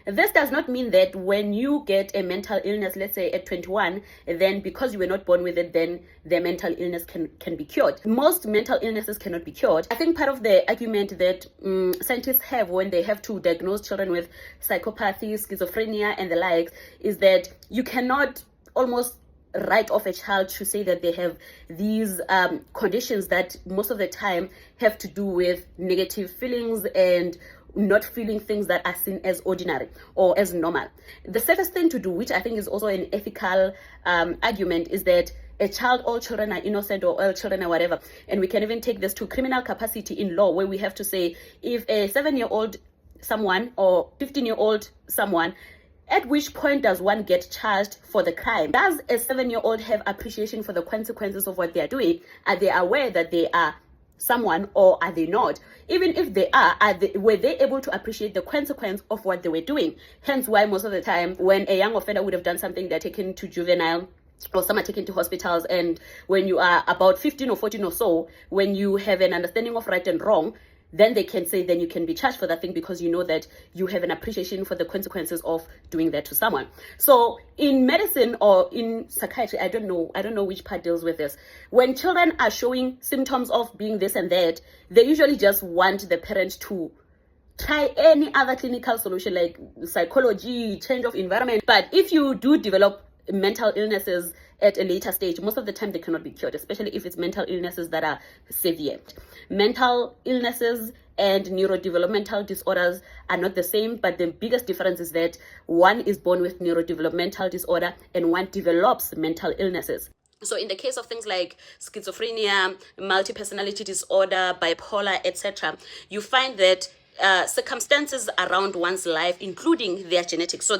This does not mean that when you get a mental illness, let's say at 21, then because you were not born with it, then the mental illness can be cured. Most mental illnesses cannot be cured. I think part of the argument that scientists have when they have to diagnose children with psychopathy, schizophrenia, and the likes is that you cannot almost write off a child to say that they have these conditions that most of the time have to do with negative feelings and not feeling things that are seen as ordinary or as normal. The safest thing to do, which I think is also an ethical argument, is that all children are innocent, or all children are whatever. And we can even take this to criminal capacity in law, where we have to say if a 7-year-old someone or 15-year-old someone, at which point does one get charged for the crime? Does a 7-year-old have appreciation for the consequences of what they are doing? Are they aware that they are someone, or are they not? Even if they are were they able to appreciate the consequence of what they were doing? Hence why most of the time when a young offender would have done something, they're taken to juvenile, or some are taken to hospitals. And when you are about 15 or 14 or so, when you have an understanding of right and wrong, then they can say, then you can be charged for that thing, because you know that you have an appreciation for the consequences of doing that to someone. So in medicine or in psychiatry, I don't know which part deals with this. When children are showing symptoms of being this and that, they usually just want the parent to try any other clinical solution like psychology, change of environment. But if you do develop mental illnesses at a later stage, most of the time they cannot be cured, especially if it's mental illnesses that are severe. Mental illnesses and neurodevelopmental disorders are not the same, but the biggest difference is that one is born with neurodevelopmental disorder and one develops mental illnesses. So in the case of things like schizophrenia, multi-personality disorder, bipolar, etc., you find that circumstances around one's life, including their genetics. So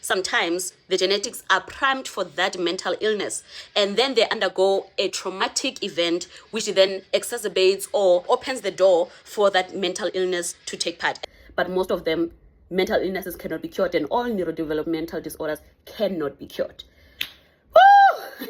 sometimes the genetics are primed for that mental illness, and then they undergo a traumatic event which then exacerbates or opens the door for that mental illness to take part. But most of them, mental illnesses cannot be cured, and all neurodevelopmental disorders cannot be cured. Woo!